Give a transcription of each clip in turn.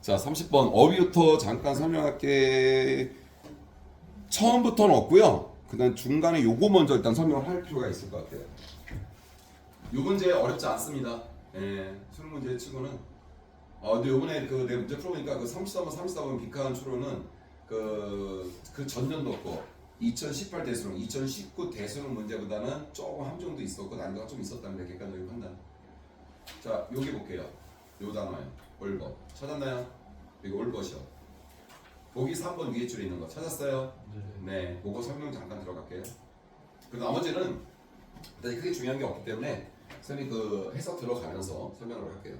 자, 30번 어휘부터 잠깐 설명할게. 처음부터는 없고요. 그다음 중간에 요거 먼저 일단 설명을 할 필요가 있을 것 같아요. 요 문제 어렵지 않습니다. 예, 수능 문제 치고는. 근데 요번에 그 내가 문제 풀어보니까 그 34번 빅한 추론은 그 전년도 거 2018 대수능, 2019 대수능 문제보다는 조금 함정도 있었고 난이도가 좀 있었다는 게 객관적인 판단. 자, 여기 볼게요. 요 단어요. 올벗. 찾았나요? 이거 올벗이요. 보기 3번 위에 줄에 있는 거 찾았어요? 네. 그거 설명 잠깐 들어갈게요. 그리고 나머지는 크게 중요한 게 없기 때문에 선생님 그 해석 들어가면서 설명을 할게요.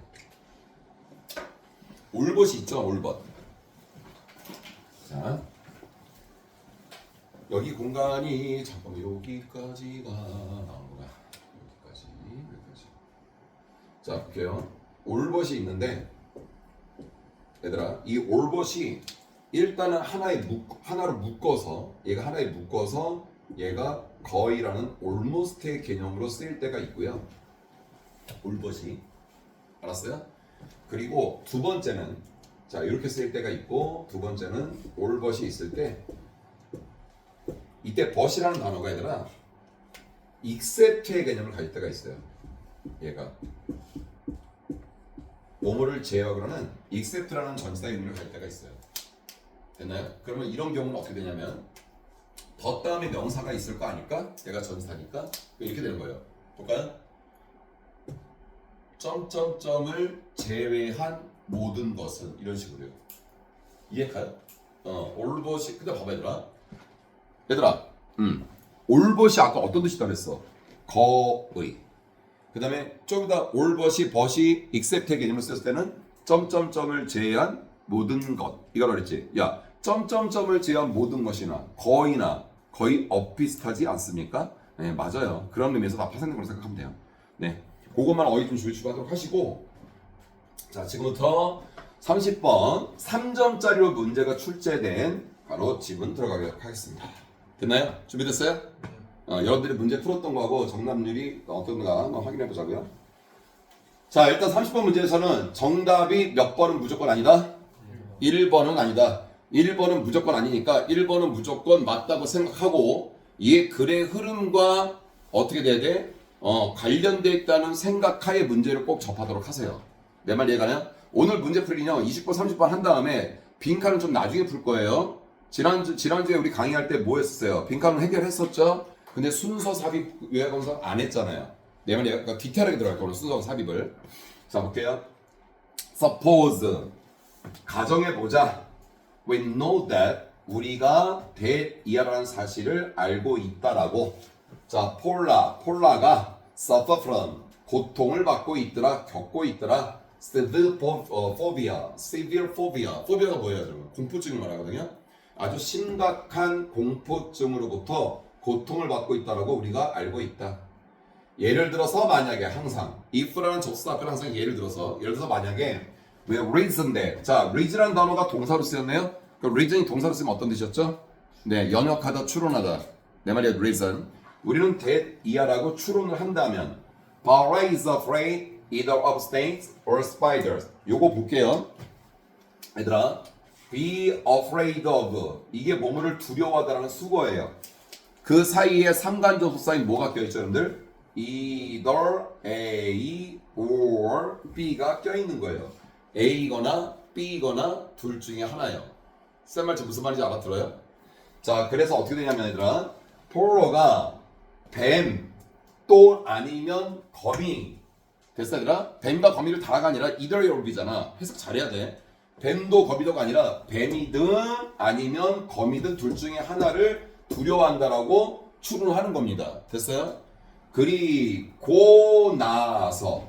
올벗이 있죠? 올벗. 자, 여기 공간이 잠깐만 여기까지가 나오는구나. 여기까지. 자, 볼게요. 올벗이 있는데 얘들아, 이 올벗이 일단은 하나로 묶어서 얘가 거의라는 almost의 개념으로 쓰일 때가 있고요. 올벗이 알았어요? 그리고 두 번째는 자 이렇게 쓰일 때가 있고 두 번째는 올벗이 있을 때 이때 벗이라는 단어가 얘들아 except의 개념을 가질 때가 있어요. 얘가 뭐뭐를 제외하고는 except라는 전치사 의미를 가질 때가 있어요. 됐나요? 그러면 이런 경우는 어떻게 되냐면 더 다음에 명사가 있을 거 아닐까? 얘가 전치사니까 이렇게 되는 거예요. 볼까요? 점점점을 제외한 모든 것은 이런 식으로요. 이해가요? 올벗이 근데 봐봐 얘들아 올벗이 아까 어떤 뜻이다 그랬어? 거의. 그 다음에 좀 더 올벗이 벗이 except의 개념을 썼을 때는 점점점을 제외한 모든 것 이걸 그랬지. 야 점점점을 제외한 모든 것이나 거의나 거의 엇비슷하지 않습니까? 네 맞아요. 그런 의미에서 다 파생된 걸로 생각하면 돼요. 네 그것만 어휘 좀 주의하도록 하시고 자 지금부터 30번 3점짜리로 문제가 출제된 바로 지문 들어가도록 하겠습니다. 됐나요? 준비됐어요? 여러분들이 문제 풀었던 거하고 정답률이 어떤가 한번 확인해 보자고요. 자 일단 30번 문제에서는 정답이 몇 번은 무조건 아니다? 1번은 아니다. 1번은 무조건 아니니까 1번은 무조건 맞다고 생각하고 이 글의 흐름과 어떻게 돼야 돼? 관련되어 있다는 생각하에 문제를 꼭 접하도록 하세요. 내 말 이해가냐? 오늘 문제 풀기는요 20번 30번 한 다음에 빈칸은 좀 나중에 풀 거예요. 지난주에 우리 강의할 때 뭐 했었어요? 빈칸은 해결했었죠? 근데 순서 삽입 요약원서 안 했잖아요. 내 말이 약간 디테일하게 들어갈 거예요. 순서 삽입을. 자 볼게요. Suppose 가정해보자. We know that 우리가 that이라는 사실을 알고 있다라고. 자 폴라가 suffer from 고통을 받고 있더라. 겪고 있더라. severe phobia가 뭐예요 여러분? 공포증을 말하거든요. 아주 심각한 공포증으로부터 고통을 받고 있다라고 우리가 알고 있다. 예를 들어서 만약에 항상 if라는 접수 앞에 항상 예를 들어서 만약에 왜 reason that 자 reason이라는 단어가 동사로 쓰였네요. 그 reason이 동사로 쓰면 어떤 뜻이었죠? 네 연역하다 추론하다 내 말이야 reason 우리는 that 이하라고 추론을 한다면 Paula is afraid either of snakes or spiders 요거 볼게요. 얘들아 be afraid of 이게 뭐뭐를 두려워하다라는 수거예요. 그 사이에 상관접속사인 뭐가 껴있죠 여러분들? either A or B가 껴있는 거예요. A거나 B거나 둘 중에 하나예요. 쌤 말 무슨 말인지 알아들어요? 자 그래서 어떻게 되냐면 얘들아 폴로가 뱀 또 아니면 거미 됐어 얘들아? 뱀과 거미를 다가 아니라 either or B잖아. 해석 잘해야 돼. 뱀도 거미도가 아니라 뱀이든 아니면 거미든 둘 중에 하나를 두려워한다라고 추론하는 겁니다. 됐어요? 그리고 나서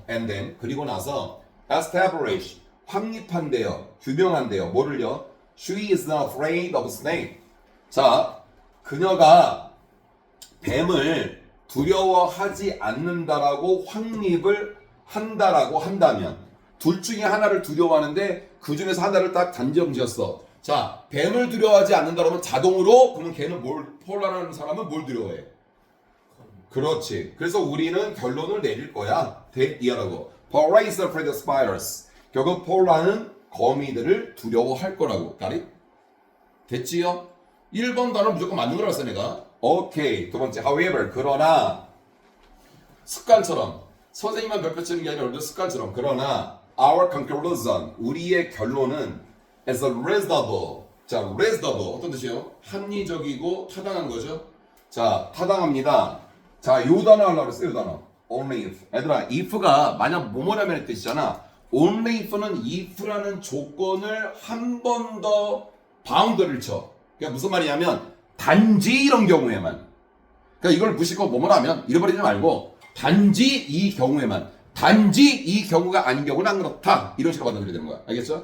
establish 확립한대요. 규명한대요. 뭐를요? She is not afraid of snake. 자, 그녀가 뱀을 두려워하지 않는다라고 확립을 한다라고 한다면 둘 중에 하나를 두려워하는데 그 중에서 하나를 딱 단정 지었어. 자, 뱀을 두려워하지 않는다라면 자동으로 그러면 걔는 폴라라는 사람은 뭘 두려워해? 그렇지. 그래서 우리는 결론을 내릴 거야. that이라고. Paula is afraid of spiders. 결국 폴라는 거미들을 두려워할 거라고. 가리? 됐지요? 1번 단어 무조건 맞는 거라고 했어 내가. 오케이. 두 번째 however 그러나 습관처럼 선생님만 별표 치는 게 아니라 우리도 습관처럼 그러나 our conclusion 우리의 결론은 as a reasonable 자 reasonable 어떤 뜻이에요? 합리적이고 타당한 거죠. 자 타당합니다. 자 요 단어 하려고 그랬어요. 요 단어 only if 얘들아 if가 만약 뭐뭐라면 뜻이잖아. only if는 if라는 조건을 한 번 더 바운더를 쳐. 그러니까 무슨 말이냐면 단지 이런 경우에만 그러니까 이걸 무시고 뭐뭐라면 잃어버리지 말고 단지 이 경우에만 단지 이 경우가 아닌 경우는 안 그렇다 이런 식으로 받아들여야 되는 거야. 알겠죠?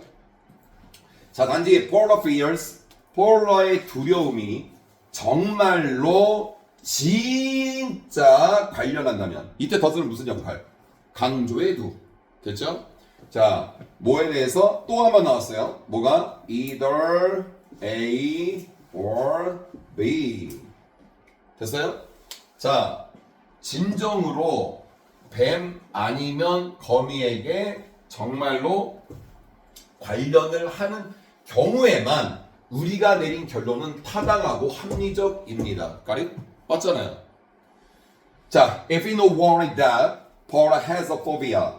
자 단지 polar fears 폴러의 두려움이 정말로 진짜 관련한다면 이때 더스는 무슨 역할? 강조의 두 됐죠? 자 뭐에 대해서 또 한 번 나왔어요. 뭐가? either A or B 됐어요? 자 진정으로 뱀 아니면 거미에게 정말로 관련을 하는 경우에만 우리가 내린 결론은 타당하고 합리적입니다. 까리? 맞잖아요. 자, if you know worry that Paul has a phobia.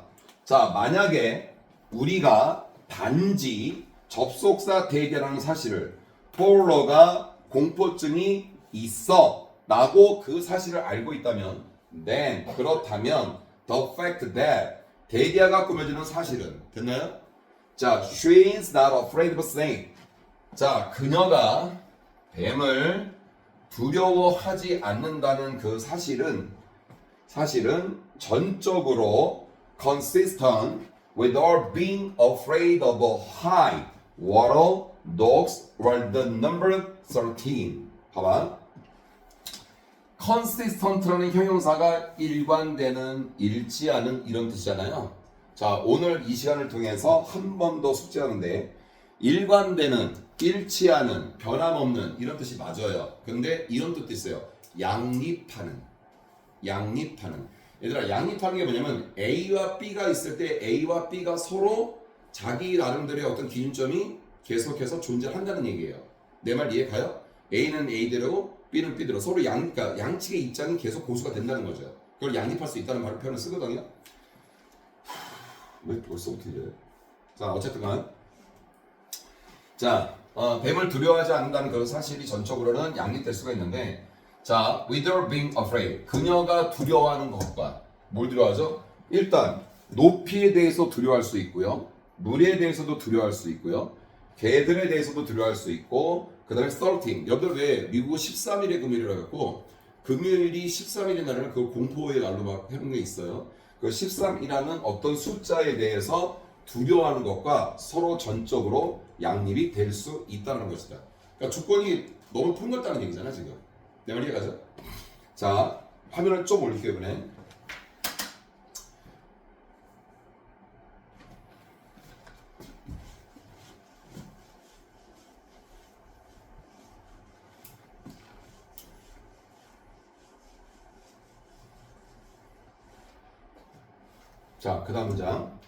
자, 만약에 우리가 단지 접속사 대개라는 사실을 폴러가 공포증이 있어 라고 그 사실을 알고 있다면 then 그렇다면 the fact that 대개가 꾸며주는 사실은 됐나요? 자, she is not afraid of snake. 자, 그녀가 뱀을 두려워하지 않는다는 그 사실은 전적으로 consistent with her being afraid of high water dogs or the number 13. 봐봐. consistent라는 형용사가 일관되는, 일치하는 이런 뜻이잖아요. 자, 오늘 이 시간을 통해서 한 번 더 숙제하는데 일관되는, 일치하는, 변함없는 이런 뜻이 맞아요. 근데 이런 뜻도 있어요. 양립하는. 얘들아, 양립하는 게 뭐냐면 A와 B가 있을 때 A와 B가 서로 자기 나름대로의 어떤 기준점이 계속해서 존재한다는 얘기예요. 내 말 이해 가요? A는 A대로 B는 B대로 서로 그러니까 양측의 입장이 계속 고수가 된다는 거죠. 그걸 양립할 수 있다는 표현을 쓰거든요. 왜 벌써부터 이래? 자, 어쨌든 간 자, 뱀을 두려워하지 않는다는 그런 사실이 전적으로는 양립될 수가 있는데 자, without being afraid 그녀가 두려워하는 것과 뭘 두려워하죠? 일단 높이에 대해서 두려워할 수 있고요. 물에 대해서도 두려워할 수 있고요. 개들에 대해서도 두려워할 수 있고 그 다음에 13 여러분들 왜 미국 13일의 금요일이라고 했고 금요일이 13일의 날에는 그 공포의 날로 막 해놓은 게 있어요. 그 13이라는 어떤 숫자에 대해서 두려워하는 것과 서로 전적으로 양립이 될 수 있다는 것이다. 그러니까 조건이 너무 폭넓다는 얘기잖아 지금. 내 말 이해가죠? 자, 화면을 좀 올릴게요 이번에. 자, 그 다음 문장.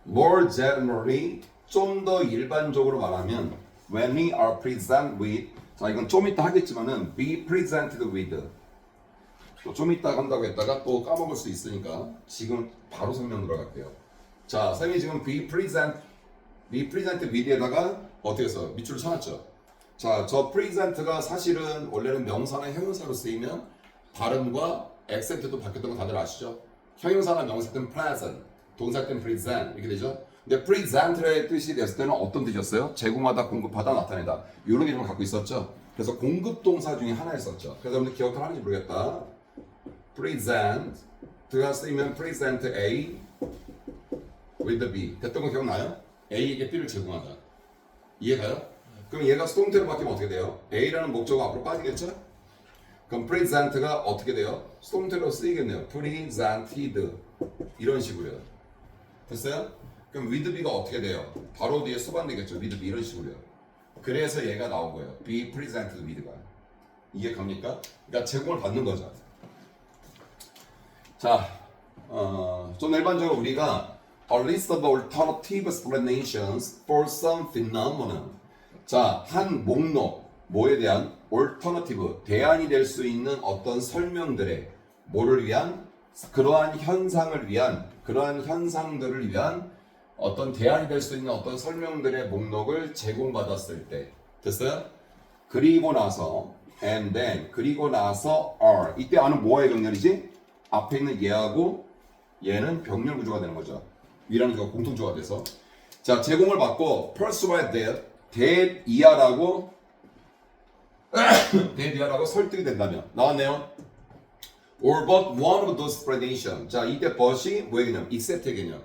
More generally, 좀 더 일반적으로 말하면 when we are present with 자, 이건 좀 이따 하겠지만은 be presented with 또 좀 이따 한다고 했다가 또 까먹을 수 있으니까 지금 바로 설명 들어갈게요. 자, 쌤이 지금 be present with에다가 어떻게 해서 밑줄을 쳐놨죠. 자, 저 present가 사실은 원래는 명사나 형용사로 쓰이면 발음과 액센트도 바뀌었던 거 다들 아시죠? 형용사나 명사 때는 present, 동사 때는 present 이렇게 되죠. 근데 present의 뜻이 됐을 때는 어떤 뜻이었어요? 제공하다, 공급하다, 나타내다 이런 개념을 갖고 있었죠. 그래서 공급동사 중에 하나였었죠. 그래서 여러분들 기억을 하는지 모르겠다. present가 쓰이면 present A with B 됐던 거 기억나요? A에게 B를 제공하다. 이해가요? 그럼 얘가 수동태로 바뀌면 어떻게 돼요? A라는 목적어 앞으로 빠지겠죠? 그럼 present가 어떻게 돼요? 수동태로 쓰이겠네요. presented 이런 식으로요. 됐어요? 그럼 with B가 어떻게 돼요? 바로 뒤에 수반되겠죠. with B 이런 식으로요. 그래서 얘가 나온 거예요. be presented with가. 이해 갑니까? 그러니까 제공을 받는 거죠. 자, 좀 일반적으로 우리가 a list of alternative explanations for some phenomenon. 자, 한 목록, 뭐에 대한 alternative, 대안이 될 수 있는 어떤 설명들의 뭐를 위한 그러한 현상을 위한 그러한 현상들을 위한 어떤 대안이 될 수 있는 어떤 설명들의 목록을 제공받았을 때 됐어요? 그리고 나서 and then 그리고 나서 are 이때 아는 뭐의 병렬이지? 앞에 있는 얘하고 얘는 병렬 구조가 되는 거죠. 위라는 구조가 공통조가 돼서 자 제공을 받고 persuade that 이하라고 that 이하라고 설득이 된다면 나왔네요. or but one of those explanation 자 이때 but이 뭐의 개념? except의 개념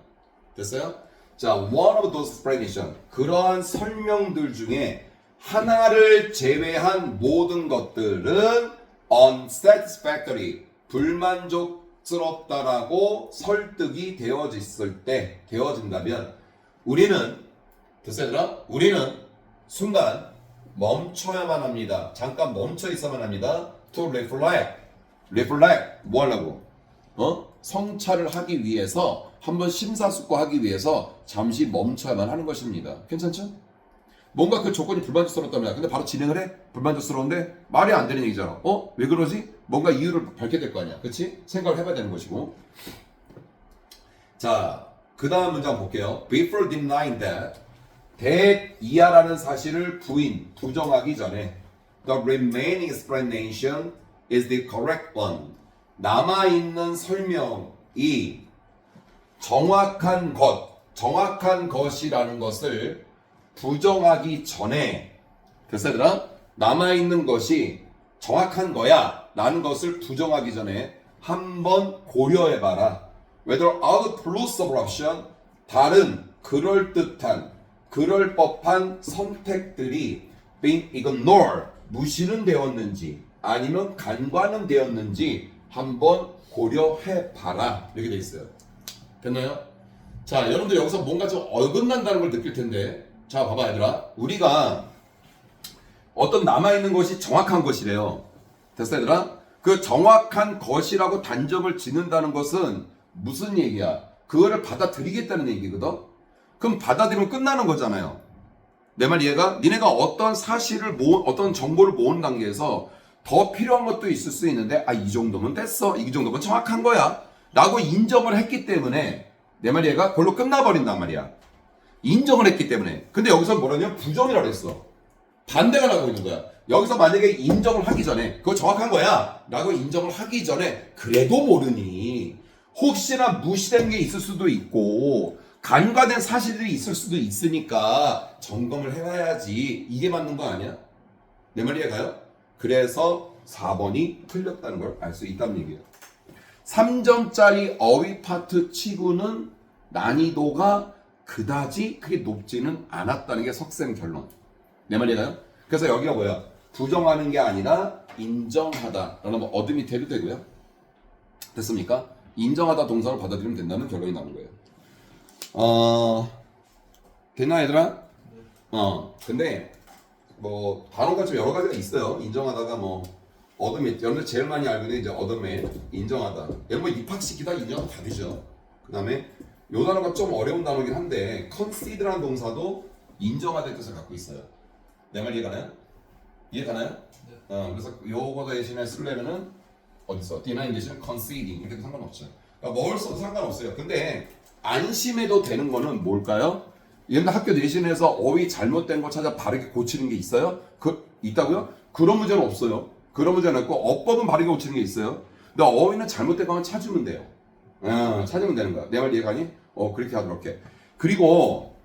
됐어요? 자 one of those explanation 그러한 설명들 중에 하나를 제외한 모든 것들은 unsatisfactory 불만족스럽다라고 설득이 되어진다면 우리는 됐어요 얘들아? 우리는 순간 멈춰야만 합니다. 잠깐 멈춰 있어야만 합니다. to reflect 뭐 하려고? 성찰을 하기 위해서 한번 심사숙고하기 위해서 잠시 멈춰야만 하는 것입니다. 괜찮죠? 뭔가 그 조건이 불만족스럽다면 근데 바로 진행을 해? 불만족스러운데 말이 안 되는 얘기잖아. 왜 그러지? 뭔가 이유를 밝혀야 될 거 아니야. 그치? 생각을 해봐야 되는 것이고 자, 그 다음 문장 볼게요. Before denying that 이하라는 사실을 부정하기 전에 the remaining explanation is the correct one. 남아있는 설명이 정확한 것이라는 것을 부정하기 전에 됐어 얘들아? 남아있는 것이 정확한 거야 라는 것을 부정하기 전에 한번 고려해봐라. Whether other plausible option 다른 그럴듯한 그럴 법한 선택들이 being ignored 무시는 되었는지 아니면 간과는 되었는지 한번 고려해봐라 이렇게 돼 있어요. 됐나요? 자 여러분들 여기서 뭔가 좀 어긋난다는 걸 느낄 텐데 자 봐봐 얘들아 우리가 어떤 남아있는 것이 정확한 것이래요. 됐어 얘들아? 그 정확한 것이라고 단정을 짓는다는 것은 무슨 얘기야? 그거를 받아들이겠다는 얘기거든? 그럼 받아들이면 끝나는 거잖아요. 내 말 이해가? 니네가 어떤 사실을 어떤 정보를 모으는 단계에서 더 필요한 것도 있을 수 있는데 이 정도면 됐어. 이 정도면 정확한 거야. 라고 인정을 했기 때문에 내 말 이해가? 그걸로 끝나버린단 말이야. 인정을 했기 때문에. 근데 여기서 뭐라냐면 부정이라고 했어. 반대가 나고 있는 거야. 여기서 만약에 인정을 하기 전에 그거 정확한 거야 라고 인정을 하기 전에 그래도 모르니 혹시나 무시된 게 있을 수도 있고 간과된 사실들이 있을 수도 있으니까 점검을 해봐야지. 이게 맞는 거 아니야? 내 말 이해가요? 그래서 4번이 틀렸다는 걸 알 수 있다는 얘기예요. 3점짜리 어휘 파트 치고는 난이도가 그다지 크게 높지는 않았다는 게 석쌤 결론. 내 말 이해가요? 그래서 여기가 뭐야? 부정하는 게 아니라 인정하다. 라는 어드 밑에도 되고요. 됐습니까? 인정하다 동사를 받아들이면 된다는 결론이 나오는 거예요. 됐나 얘들아? 근데 뭐 단어가 좀 여러 가지가 있어요. 인정하다가 뭐 어드밋, 여러분들 제일 많이 알고 있는 이제 어드밋, 인정하다. 얘는 뭐 입학시키다 인정하다 다 되죠. 그 다음에 요 단어가 좀 어려운 단어긴 한데 concede라는 동사도 인정하다의 뜻을 갖고 있어요. 내 말 이해가나요? 이해가나요? 네. 그래서 요거 대신에 쓰려면은 어디서 denying 대신 conceding 이렇게도 상관없죠. 그러니까 뭘 써도 상관없어요. 근데 안심해도 되는 거는 뭘까요? 옛날 학교 내신에서 어휘 잘못된 거 찾아 바르게 고치는 게 있어요? 있다고요? 그런 문제는 없어요. 그런 문제는 없고 어법은 바르게 고치는 게 있어요. 근데 어휘는 잘못된 거만 찾으면 돼요. 찾으면 되는 거야. 내 말 이해가니? 그렇게 하도록 해. 그리고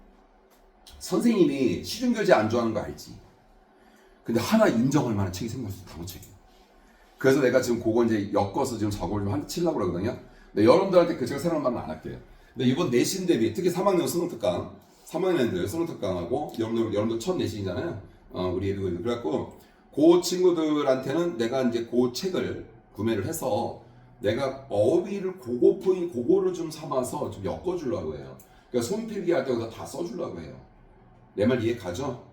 선생님이 시중교재 안 좋아하는 거 알지? 근데 하나 인정할 만한 책이 생겼어. 단어책이. 그래서 내가 지금 그거 이제 엮어서 지금 작업을 좀 치려고 그러거든요. 근데 여러분들한테 그 제가 새로운 말은 안 할게요. 근데 이번 내신 대비 특히 3학년 수능 특강 3학년들 수능 특강하고 여러분들 첫 내신이잖아요. 우리 애들 그래갖고 그 친구들한테는 내가 이제 그 책을 구매를 해서 내가 어휘를 그거를 좀 삼아서 좀 엮어주려고 해요. 그러니까 손필기 할 때마다 다 써주려고 해요. 내 말 이해 가죠?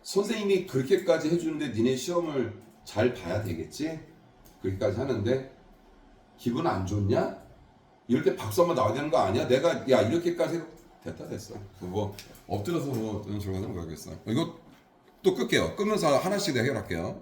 선생님이 그렇게까지 해주는데 니네 시험을 잘 봐야 되겠지? 그렇게까지 하는데 기분 안 좋냐? 이럴 때 박수 한번 나와야 되는 거 아니야? 내가 야 이렇게까지 됐어. 뭐 엎드려서 뭐 이런 소리 하는 거겠어. 이거 또 끌게요. 끄면서 하나씩 내가 해결할게요.